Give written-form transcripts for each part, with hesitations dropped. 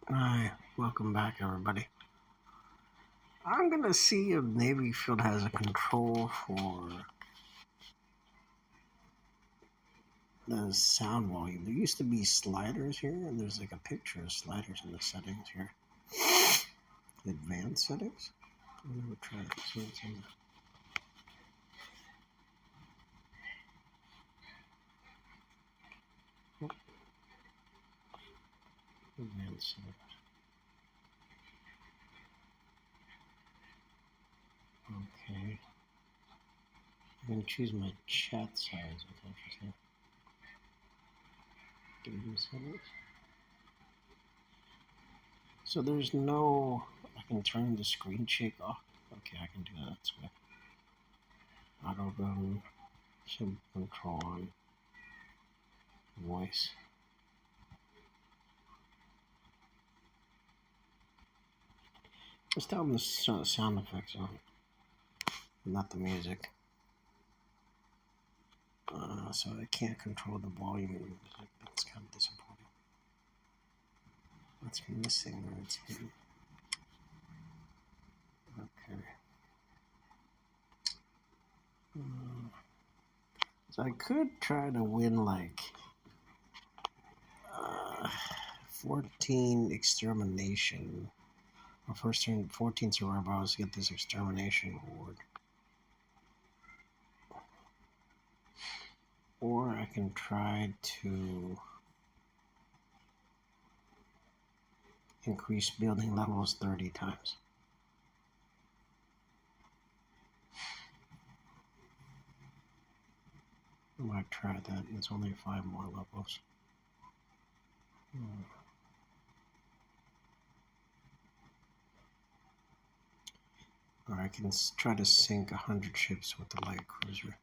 Hi, welcome back, everybody. I'm gonna see if navyfield has a control for the sound volume. There used to be sliders here, and there's like a picture of sliders in the settings here. Advanced settings? I've never tried it. So it's in the advanced settings. Okay. I can choose my chat size. That's interesting. Game settings. So there's no. I can turn the screen shake off. Okay, I can do that. That's good. Auto run. Should control on voice. Just tell them the sound effects on, not the music. So I can't control the volume. That's kind of disappointing. What's missing or it's hidden? Okay. So I could try to win like 14 extermination. Or first turn 14 survivors to get this extermination award. Or I can try to increase building levels 30 times. I might try that. It's only 5 more levels. Or I can try to sink 100 ships with the light cruiser.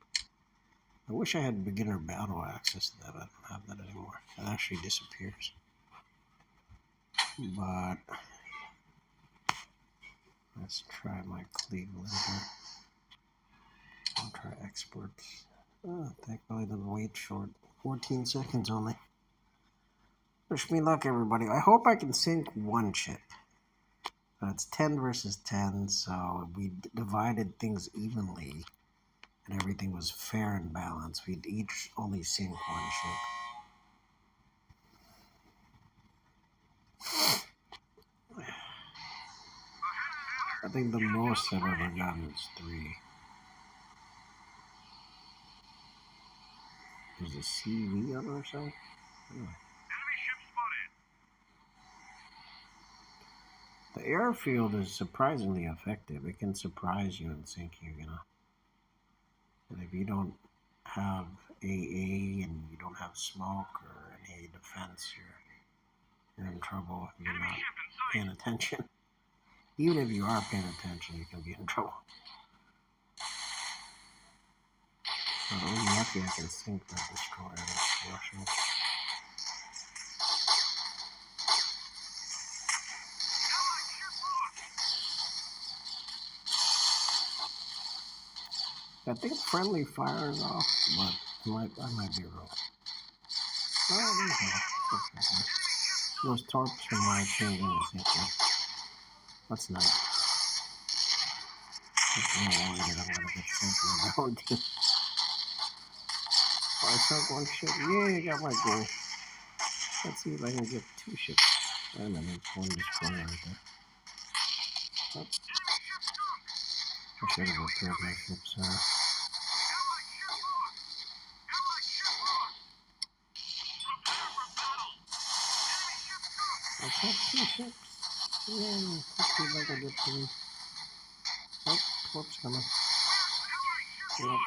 I wish I had beginner battle access to that, but I don't have that anymore. It actually disappears. But let's try my Cleveland here. I'll try exports. Thankfully the wait short. 14 seconds only. Wish me luck, everybody. I hope I can sink one ship. But it's 10 versus 10, so we divided things evenly and everything was fair and balanced. We'd each only sink one ship. I think the most I've ever gotten is 3. There's a CV on our side? Oh. The airfield is surprisingly effective. It can surprise you and sink you, you know. And if you don't have AA and you don't have smoke or any defense, you're in trouble if you're not paying attention. Even if you are paying attention, you can be in trouble. So I'm lucky I can sink the destroyer that's Russian. I think friendly fire is off, but I might be wrong. Oh, there's those torps from my changing the safety. That's nice. That's no worry that I'm gonna get sent my bounty. I sunk one ship. Yay, I got my goal. Let's see if I can get 2 ships. And then it's one destroyer right there. Oh. I should have repaired my ships. I got 2 ships. Yay, let's see if I can get 3. Oh, torp's coming. Yep.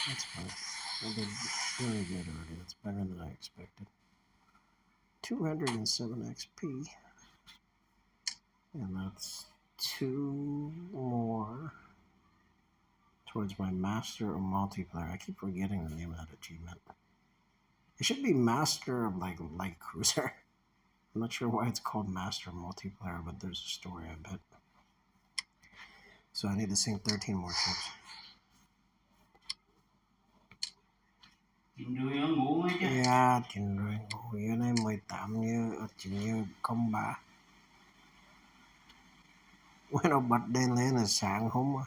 That's fine. I did really good already. That's better than I expected. 207 XP. And that's 2 more towards my master or multiplayer. I keep forgetting the name of that achievement. It should be master of like light cruiser. I'm not sure why it's called master multiplayer, but there's a story, I bet. So I need to sink 13 more ships. Yeah, Kinh rồi ngủ dưới đây 18 như At nhiều công bà. Quay nó bật đèn lên là sáng hôm mà.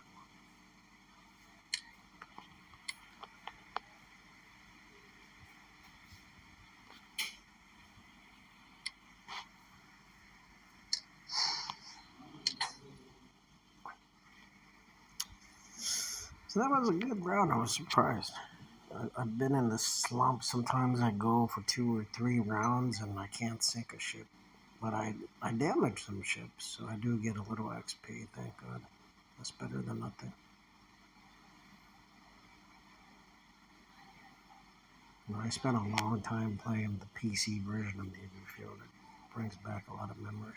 So that was a good round. I was surprised. I've been in this slump. Sometimes I go for 2 or 3 rounds and I can't sink a ship. But I damage some ships, so I do get a little XP, thank God. That's better than nothing. I spent a long time playing the PC version of navyfield. It brings back a lot of memories.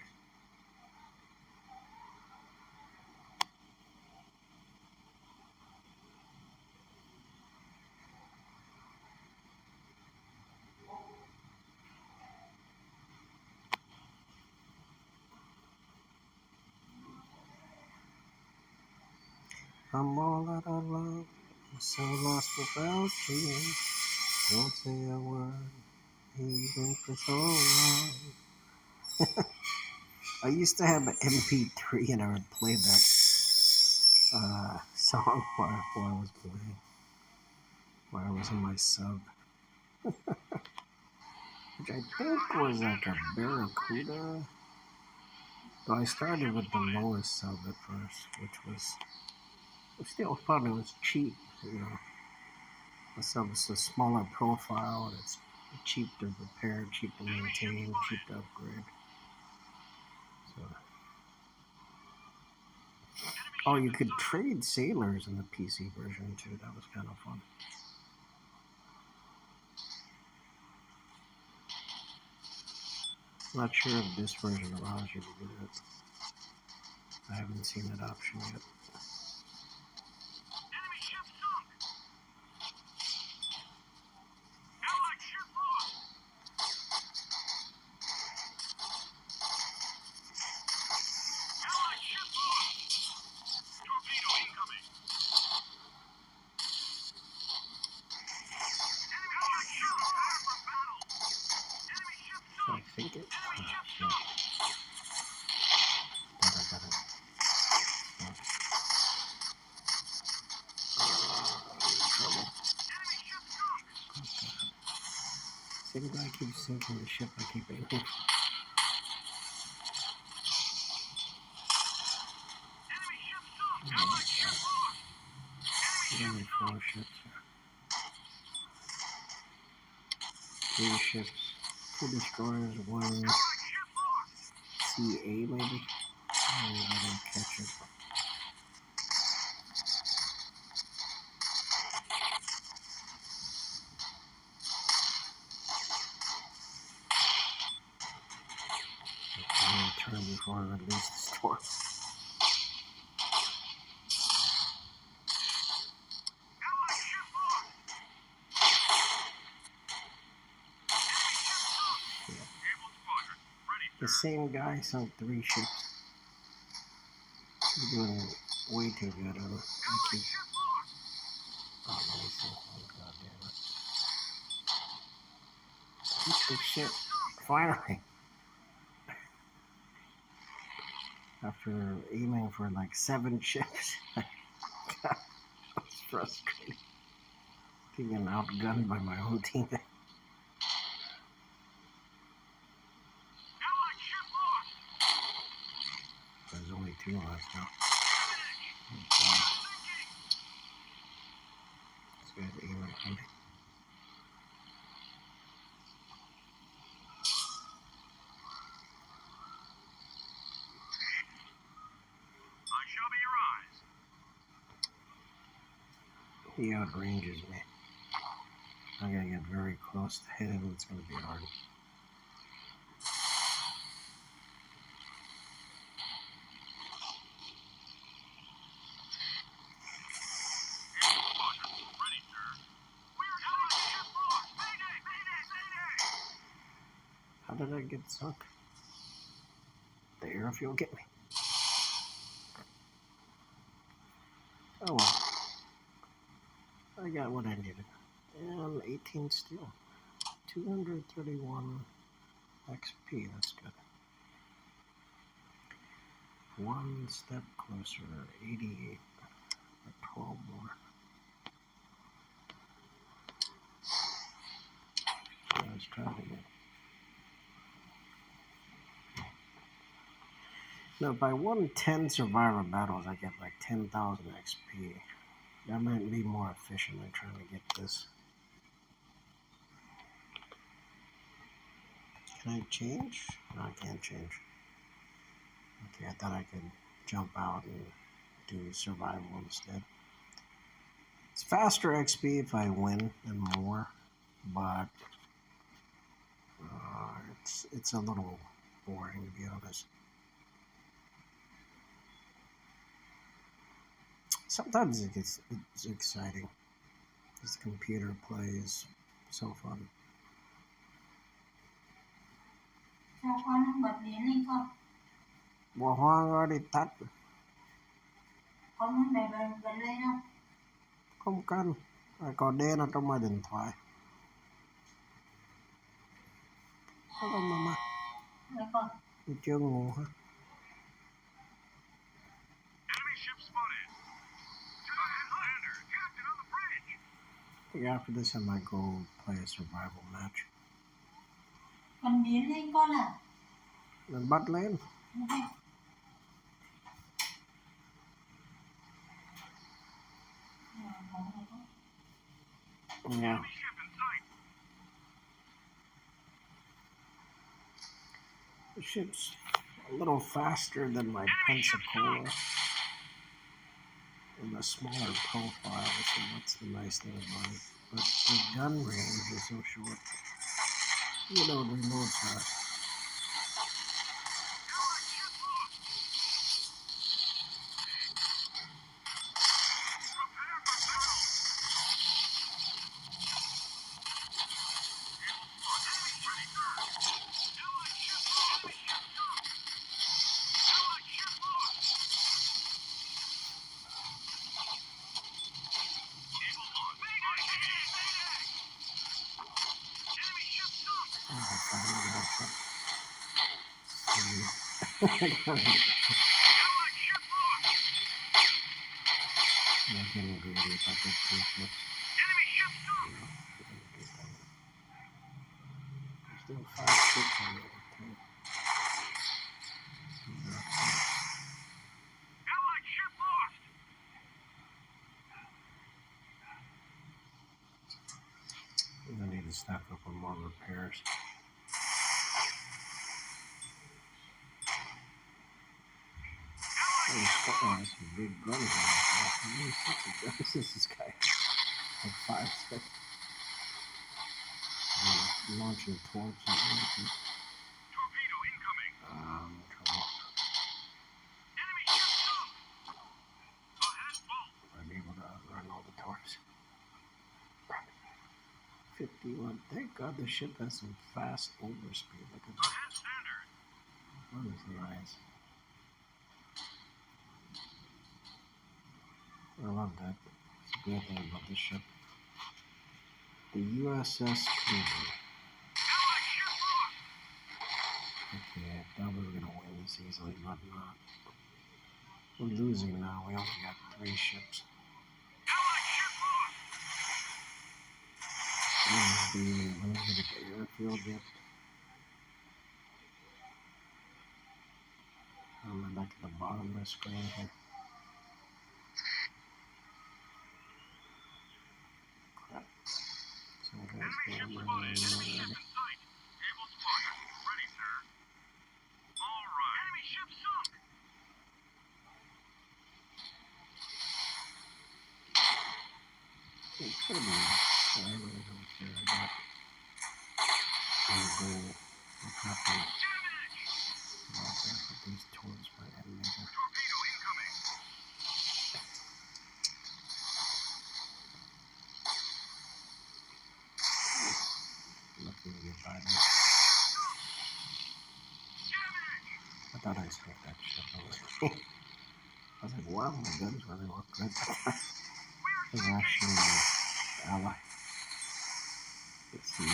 I'm all out of love. I'm so lost without you. Don't say a word, even for so long. I used to have an MP3 and I would play that song while I was playing, while I was in my sub. Which I think was like a Barracuda. So I started with the lowest sub at first, which was still fun. It was cheap, you know. The sub is a smaller profile. And it's cheap to repair, cheap to maintain, cheap to upgrade. So, oh, you could trade sailors in the PC version too. That was kind of fun. Not sure if this version allows you to do it. I haven't seen that option yet. So I think it. Yeah. I got it. Trouble. Same guy keeps sinking the ship. I keep aiming. Only 4 ships here. 3 ships, 2 destroyers, 1 CA maybe. I didn't catch it. I'm gonna turn before I release the storm. Yeah. The same guy sunk 3 ships. He's doing way too good. I keep. Oh, let me see. Oh, God damn it. Keep the ship. Finally. After aiming for like 7 ships, I was frustrated. Getting outgunned by my own teammate. There's only 2 left now. This guy's aiming at me. He outranges me. I gotta get very close to hit him. It's gonna be hard. How did I get sunk? The airfield get me. Oh well. I got what I needed. And 18 steel. 231 XP, that's good. One step closer, 88, or 12 more. Let's try it again. Now, if I won 10 survivor battles, I get like 10,000 XP. That might be more efficient than trying to get this. Can I change? No, I can't change. Okay, I thought I could jump out and do survival instead. It's faster XP if I win and more, but it's a little boring, to be honest. Sometimes it's exciting. This computer play is so fun. Bỏ hoang rồi đi tắt. Con muốn để gần lên không? Không cần. Còn đen ở trong my điện thoại. Hello mama. Đấy con. Đi chưa ngủ hả? I think after this I might go play a survival match. Con biến lên con à? Then bắt lên. Yeah. The ship's a little faster than my Pensacola and a smaller profile, so that's the nice thing about it. But the gun range is so short. You know, it reloads fast. I'm getting greedy if I get 2 ships. There's still 5 ships on the other tank. I need to stack up on more repairs. Oh, that's a big gun. How many sets of guns does this guy have? Like 5 sets. Launching torps and everything. Torpedo incoming. Trouble. Enemy ship sunk. Ahead full. I'd be able to run all the torps. 51. Thank God the ship has some fast overspeed. Look at that. Ahead standard. That is nice. I love that. It's a great thing about this ship. The USS Cleveland. Allied ship lost. Okay, I thought we were going to win this easily, but not. We're losing now. We only got 3 ships. Allied ship lost. Let me get the airfield yet. I'm back at the bottom of the screen here. Crap. Some guys Enemy ship going spotted. Enemy ship in sight. Cable spotted. Ready, sir. All right. Enemy ship sunk. It could be. I really don't care. I got a goal. I'm happy about that. But these torps my enemy. Torpedo incoming. Lucky to get by this. I thought I struck that ship. I was like, wow, my guns really look good. It was actually an ally. Let's see.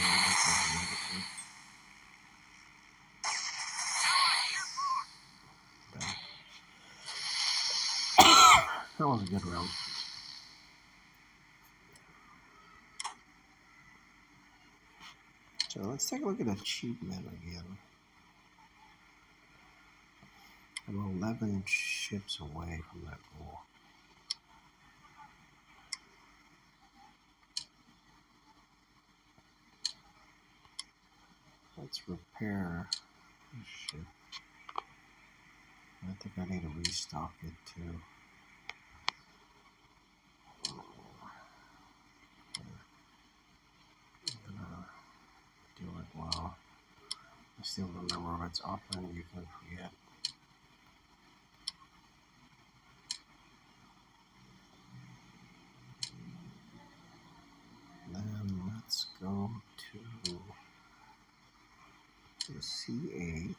That was a good round. So let's take a look at achievement again. I'm 11 ships away from that goal. Let's repair this ship. I think I need to restock it too. I'm gonna do it while I still remember what's offering. You can forget. Then let's go to the CA.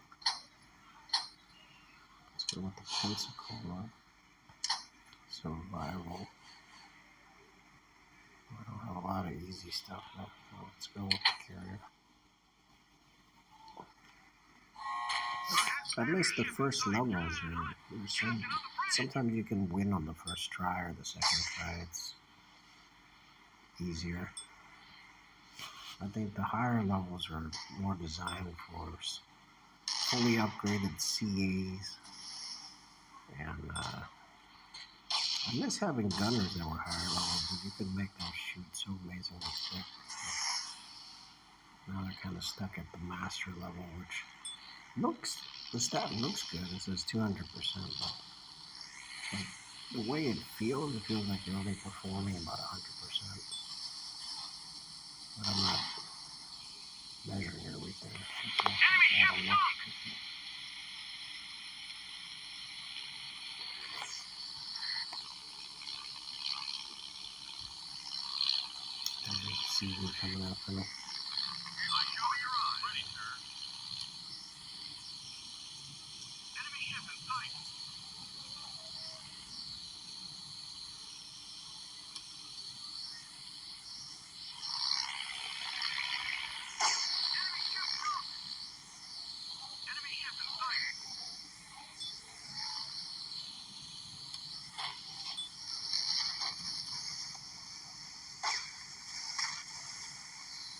Let's go with the Pensacola Survival. I don't have a lot of easy stuff left, so let's go with the carrier. At least the first levels are sometimes you can win on the first try or the second try. It's easier. I think the higher levels are more designed for fully upgraded CAs, and I miss having gunners that were higher level, but you could make them shoot so amazingly quick. Now they're kind of stuck at the master level, which the stat looks good. It says 200%, but the way it feels like you're only performing about 100%. But I'm not measuring everything. I don't know. See you coming out for me.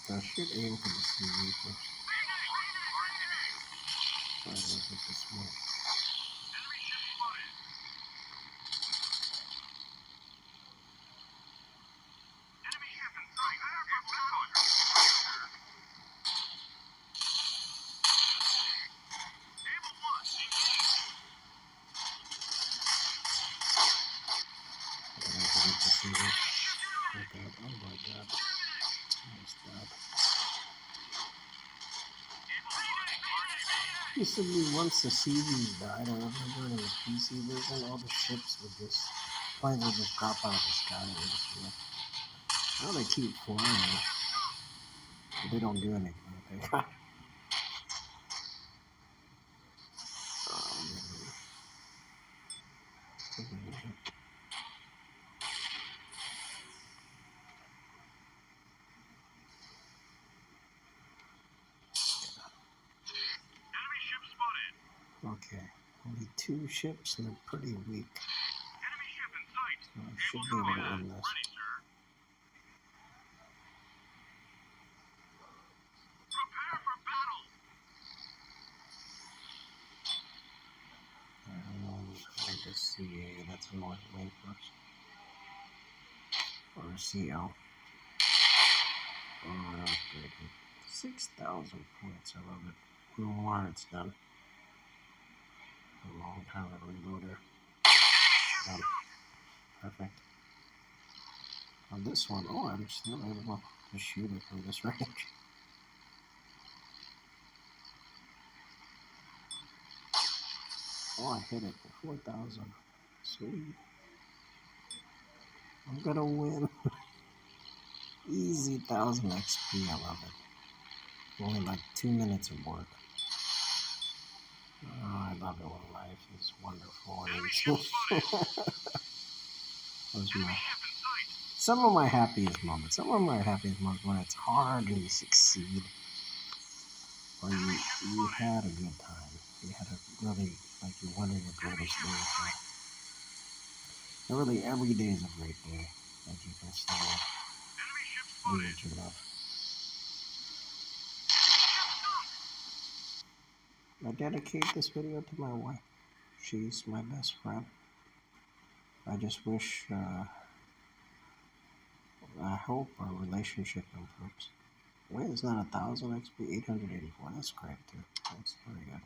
I should aim for the CV first. Try to look at the smoke. Oh my god. Nice job. Used to be once the CVs died, I remember in the PC version, all the ships planes would just drop out of the sky and just now they keep flying, but they don't do anything. Okay? Okay, only 2 ships and they're pretty weak. So I should be able to win this. I just CA, that's a North Lane first. Or a CL. Oh, that was great. 6,000 points, I love it. The more it's done. A long time of reloader. Done. Perfect. On this one, oh, I'm still able to shoot it from this range. Oh, I hit it for 4,000. Sweet. I'm gonna win. Easy 1,000 XP, I love it. Only like 2 minutes of work. Oh, I love it when life is wonderful and easy. Some of my happiest moments. Some of my happiest moments when it's hard and you succeed. Or you had a good time. You had a really, like, you wanted your greatest day. And really, every day is a great day that you can still Enemy ship do spotted. what you love. I dedicate this video to my wife. She's my best friend. I just wish, I hope our relationship improves. Wait, it's not 1000 XP, 884. That's great too. That's very good.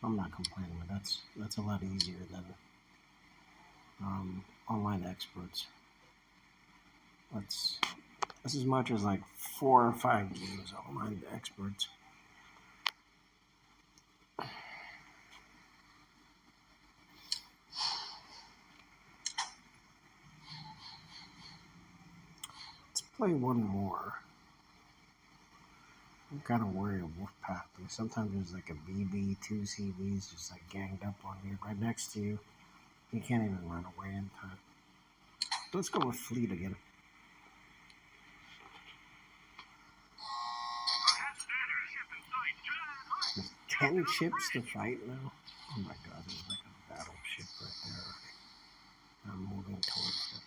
I'm not complaining, but that's a lot easier than online experts. That's as much as like 4 or 5 games online experts. Let's play one more. I'm kind of worried of Wolfpack. Sometimes there's like a BB, 2 CVs just like ganged up on you right next to you. You can't even run away in time. Let's go with Fleet again. There's 10 ships to fight now. Oh my god, there's like a battleship right there. I'm moving towards it.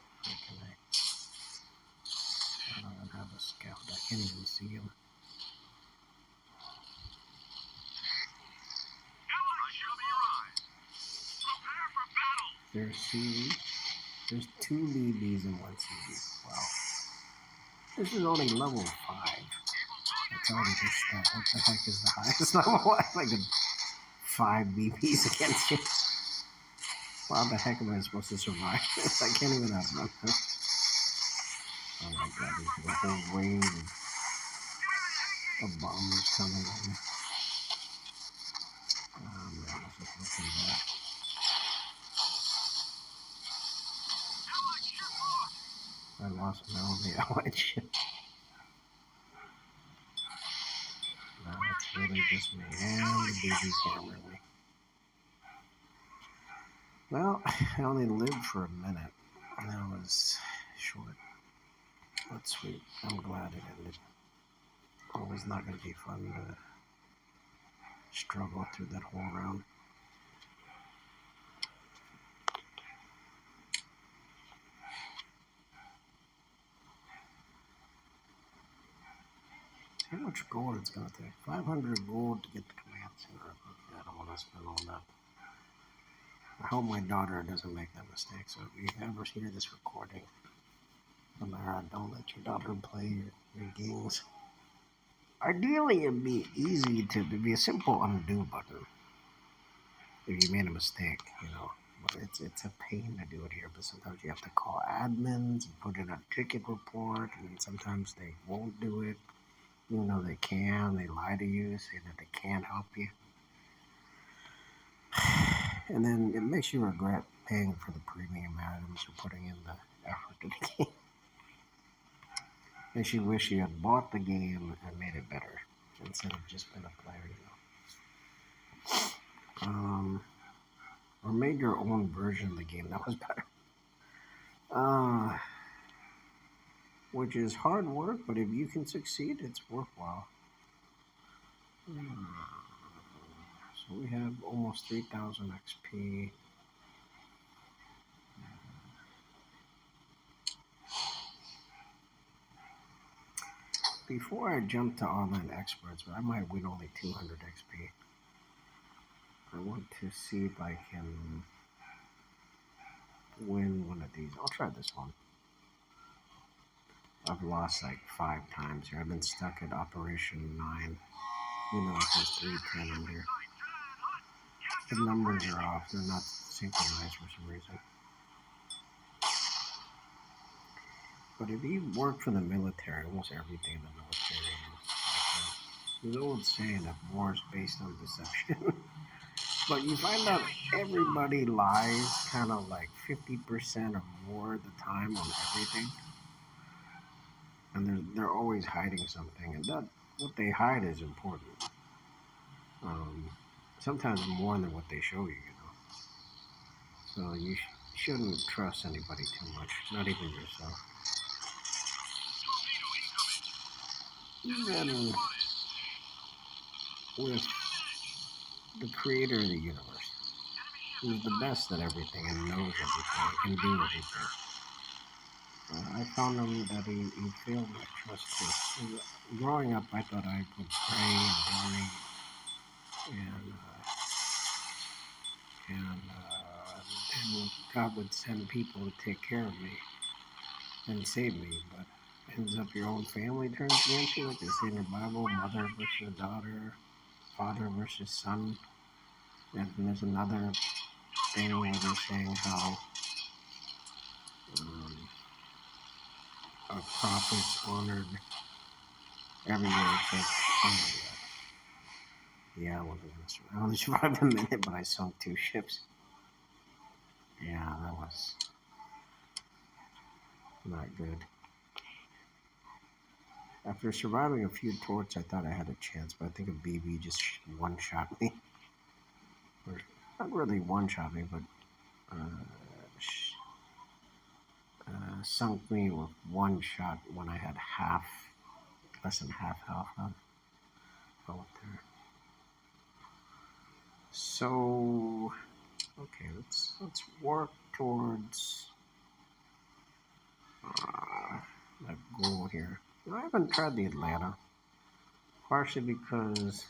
I don't have a scout. I can't even see him. There's CV. There's 2 BBs and 1 CV. Wow. This is only level 5. That's already this stat. What the heck is the highest level? Like a 5 BBs against you. How the heck am I supposed to survive this? I can't even outrun her. Oh my god, there's a whole wave of bombers coming at me. Oh man, this is looking bad. I lost my only allied ship. Now it's really just me and the BB camera me. Well, I only lived for a minute. That was short, but sweet. I'm glad it ended. It was not going to be fun to struggle through that whole round. See how much gold it's going to take. 500 gold to get the command center. I don't want to spend all that. I hope my daughter doesn't make that mistake. So if you ever hear this recording, Amara, don't let your daughter play your games. Ideally, it'd be easy it'd be a simple undo button if you made a mistake, you know. But it's a pain to do it here. But sometimes you have to call admins and put in a ticket report, and sometimes they won't do it. Even though they can, they lie to you, say that they can't help you. And then it makes you regret paying for the premium items or putting in the effort to the game. Makes you wish you had bought the game and made it better instead of just been a player, you know. Or made your own version of the game that was better. Which is hard work, but if you can succeed, it's worthwhile. So we have almost 3,000 XP. Before I jump to online experts, I might win only 200 XP. I want to see if I can win one of these. I'll try this one. I've lost like 5 times here. I've been stuck at Operation 9. You know, it says 310 in here. The numbers are off. They're not synchronized for some reason. But if you work for the military, almost everything in the military is there's an old saying that war is based on deception. But you find out everybody lies kind of like 50% or more of the time on everything. And they're always hiding something. And that what they hide is important. Sometimes more than what they show you, you know. So you shouldn't trust anybody too much, not even yourself. Even with the creator of the universe. who's the best at everything and knows everything and can do everything. I found him that he failed my trust too. Growing up, I thought I could pray and donate and God would send people to take care of me and save me, but ends up your own family turns against you, like they say in the Bible, mother versus daughter, father versus son. And there's another thing where they're saying how um, our prophets honored everywhere except yeah, I wasn't gonna survive. I only survived a minute, but I sunk 2 ships. Yeah, that was not good. After surviving a few torts, I thought I had a chance, but I think a BB just one-shot me. Or not really one-shot me, but sunk me with one shot when I had less than half health. Go up there. So, okay, let's work towards that goal here. I haven't tried the Atlanta, partially because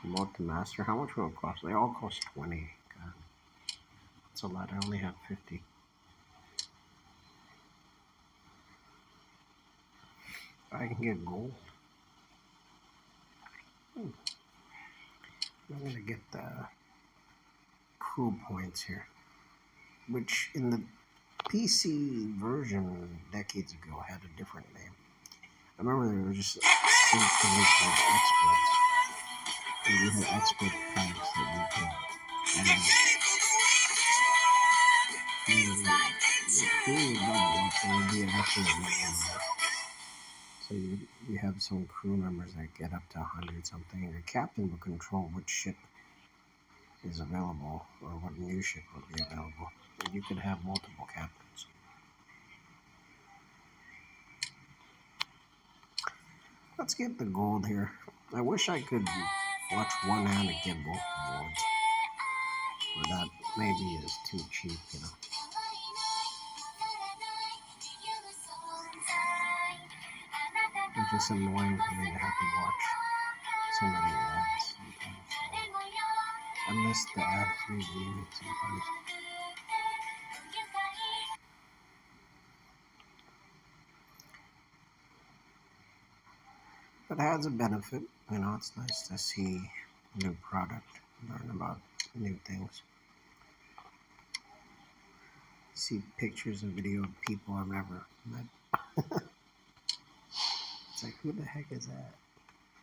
multi-master. How much will it cost? They all cost 20. God, that's a lot. I only have 50. I can get gold. I'm gonna get the crew points here, which in the PC version decades ago had a different name. I remember there were just sync things called experts. And you had expert packs that you could add. The crew would level up and would be actually a level. So you have some crew members that get up to 100 something, and your captain will control which ship is available or what new ship will be available. And you could have multiple captains. Let's get the gold here. I wish I could watch one hand and get both awards. But that maybe is too cheap, you know. It's just annoying for me to have to watch so many ads sometimes. So I miss the ad-free viewing sometimes. But it has a benefit, you know, it's nice to see new product, learn about new things. See pictures and video of people I've never met. It's like, who the heck is that?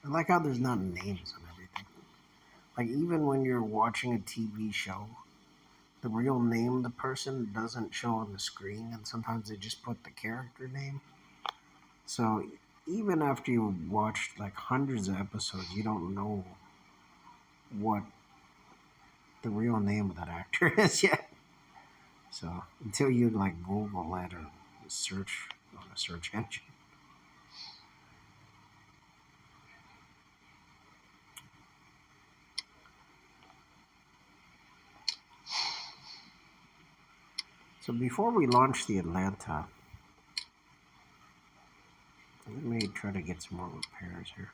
I like how there's not names on everything. Like, even when you're watching a TV show, the real name of the person doesn't show on the screen, and sometimes they just put the character name. So even after you watched like hundreds of episodes, you don't know what the real name of that actor is yet. So until you like Google it or search on a search engine. So before we launch the Atlanta, let me try to get some more repairs here.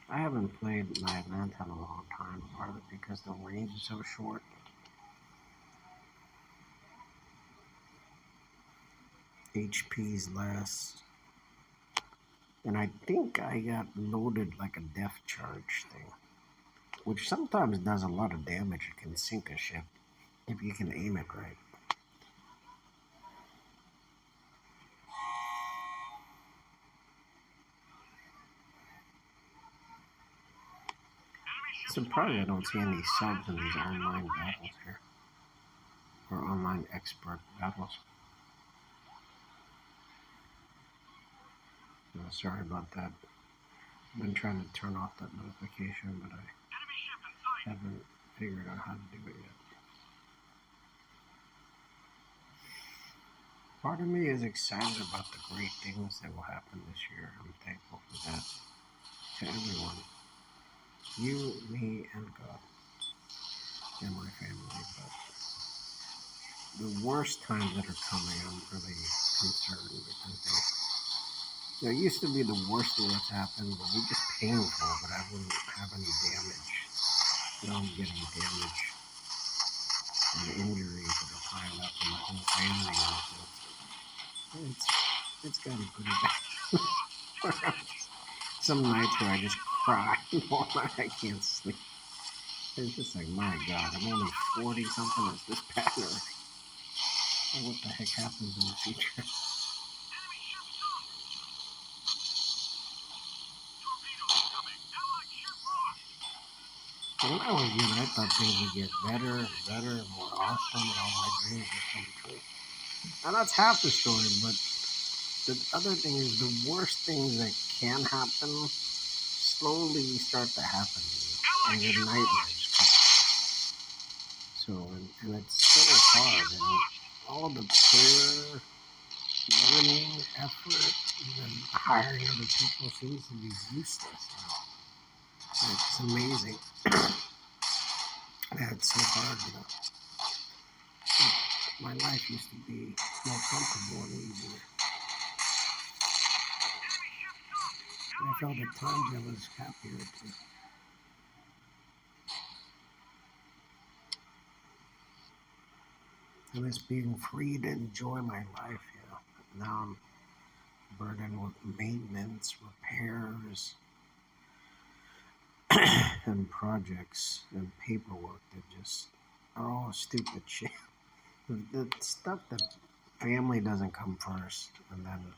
I haven't played my Atlanta in a long time, partly because the range is so short. HP's less. And I think I got loaded like a depth charge thing, which sometimes does a lot of damage. It can sink a ship if you can aim it right. Surprised I don't see any subs in these online battles here. Or online expert battles. Sorry about that. I've been trying to turn off that notification, but I haven't figured out how to do it yet. part of me is excited about the great things that will happen this year. I'm thankful for that. To everyone. You, me, and God. And my family. But the worst times that are coming, I'm really concerned because it used to be the worst thing that's happened would be just painful, but I wouldn't have any damage. Now I'm getting damage and injuries that are piling up in my whole family. It's gotten pretty bad. Some nights where I just cry all night, I can't sleep. It's just like, my God, I'm only 40 something. Is this bad already? What the heck happens in the future? When I was young, I thought things would get better and better and more awesome, and all my dreams would come true. And that's half the story, but the other thing is the worst things that can happen slowly start to happen to you, and your nightmares come. So, and it's so hard, and all the prayer, learning, effort, even hiring other people seems to be useless now. It's amazing. Yeah, it's so hard, you know. My life used to be more comfortable and easier. And I felt at times I was happier too. I miss being free to enjoy my life, you know. But now I'm burdened with maintenance, repairs, and projects and paperwork that just are all stupid shit. The stuff that family doesn't come first, and then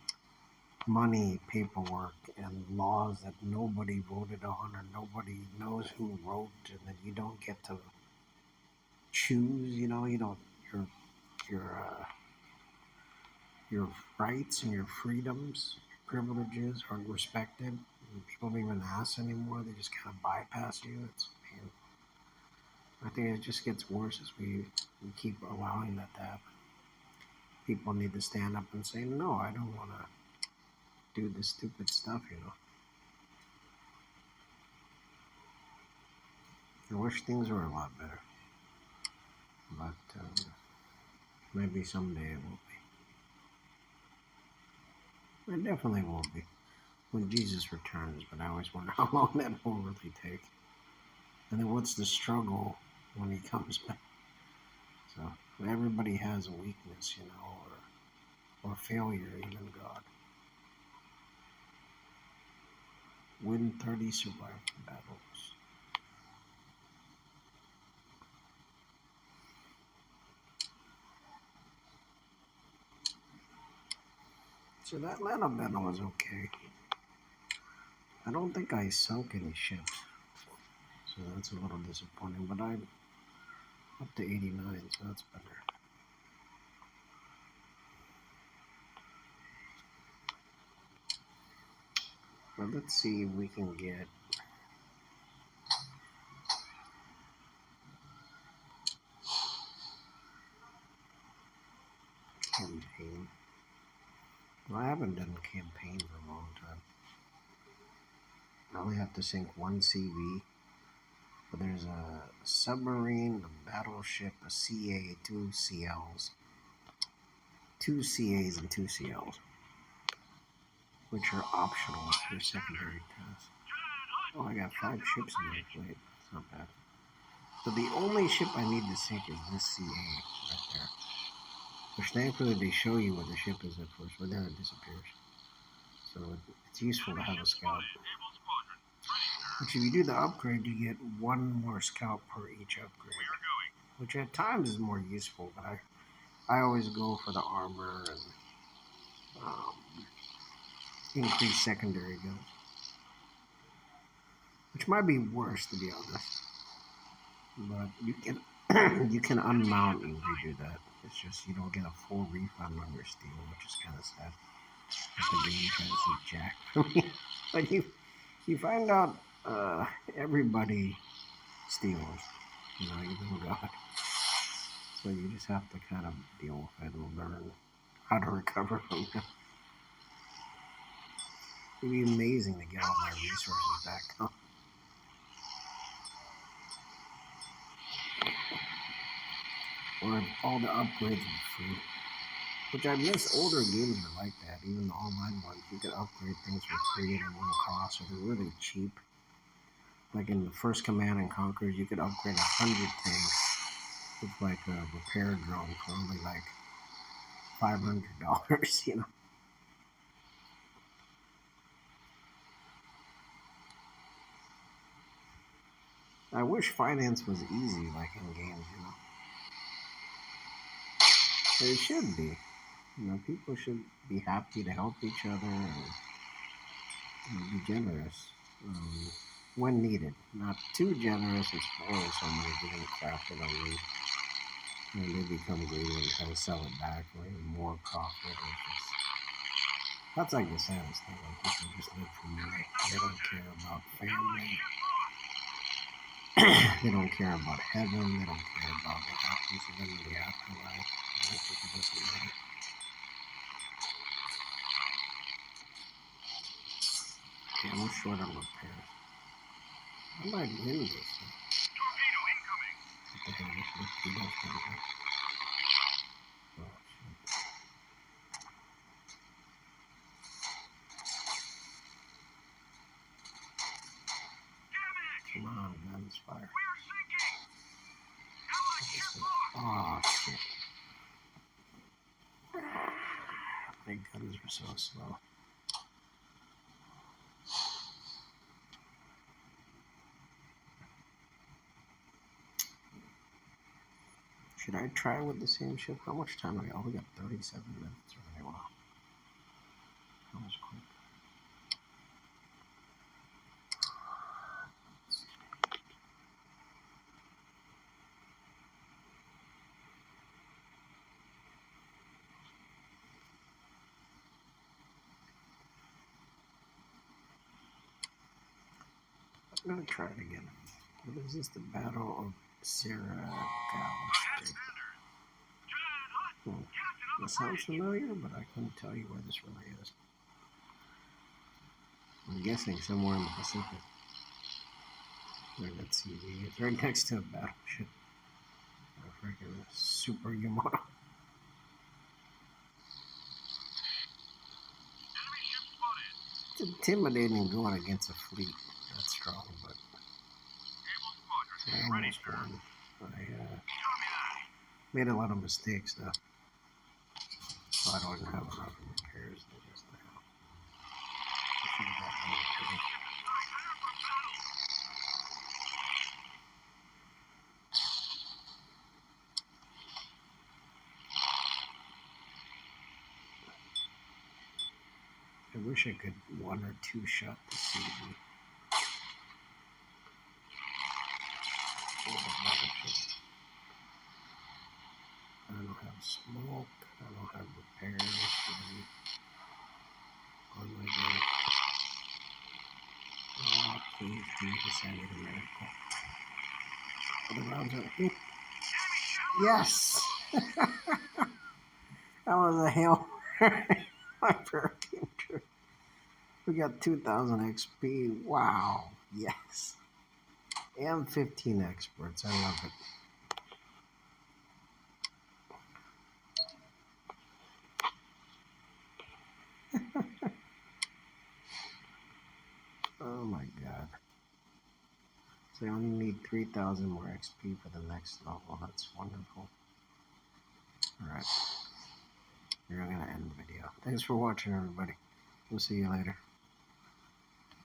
money, paperwork, and laws that nobody voted on or nobody knows who wrote, and that you don't get to choose. You know, you don't your your rights and your freedoms, privileges aren't respected. And people don't even ask anymore; they just kind of bypass you. Man, I think it just gets worse as we keep allowing that to happen. People need to stand up and say, "No, I don't want to do this stupid stuff." You know. I wish things were a lot better, but maybe someday it will be. It definitely won't be when Jesus returns, but I always wonder how long that will really take. And then what's the struggle when he comes back? So everybody has a weakness, you know, or failure, even God. Win 30, survive the battles. So that Atlanta battle was okay. I don't think I sunk any ships, so that's a little disappointing. But I'm up to 89, so that's better. But let's see if we can get campaign. Well, I haven't done a campaign for a long time. I only have to sink one CV. But there's a submarine, a battleship, a CA, two CLs, two CAs, and two CLs, which are optional for secondary tasks. Oh, I got 5 ships in my fleet. It's not bad. So the only ship I need to sink is this CA right there. Which thankfully they show you what the ship is at first, but then it disappears. So it's useful to have a scout. Which if you do the upgrade, you get 1 more scout per each upgrade. Which at times is more useful, but I always go for the armor and increase secondary guns. Which might be worse, to be honest. But you can you can unmount and redo that. It's just you don't get a full refund on your steel, which is kind of sad. That the game tries to jack for me. But you find out everybody steals, you know, even God. So you just have to kind of deal with it and learn how to recover from them. It'd be amazing to get all my resources back. Huh? Or all the upgrades were free. Which I miss older games are like that. Even the online ones, you could upgrade things for free at a low cost, or they're really cheap. Like in the first Command and Conquer, you could upgrade 100 things with like a repair drone for only like $500, you know. I wish finance was easy like in games, you know. But it should be. You know, people should be happy to help each other and be generous when needed. Not too generous and spoil somebody getting crafted on you. And they become greedy and try to sell it back for even more profit. That's like the saddest thing. Like people just live for money. They don't care about family. They don't care about heaven. They don't care about what happens to them in the afterlife. I think it doesn't matter. Okay, I'm short on repairs. I might win this. Torpedo incoming. What the hell? This torpedo's gonna go. Oh, shit. Damage. Come on, guns, fire. We're sinking. Allied ship lost. Oh, shit. My guns are so slow. Should I try with the same ship? How much time do we got? Oh, we got 37 minutes already. Wow. That was quick. I'm gonna try it again. What is this? The Battle of Sarah Galveston. That sounds familiar, but I couldn't tell you where this really is. I'm guessing somewhere in the Pacific. There's that CV. It's right next to a battleship. A freaking super Yamato. Enemy ship spotted. It's intimidating going against a fleet that's strong, but Able squadron. I Ready, almost sir. won. I Copy that. made a lot of mistakes though. So I don't have enough repairs to just now. I should have got more repairs. I wish I could one or two shot the CV. I don't have smoke. I don't have repairs on my gun. Oh, please, Jesus, I need a miracle. Oh, the rounds are hit. Yes! That was a hail. My prayer came true. We got 2,000 XP. Wow. Yes. And 15 experts. I love it. Oh my god. So I only need 3,000 more XP for the next level. That's wonderful. Alright. We're gonna end the video. Thanks for watching, everybody. We'll see you later.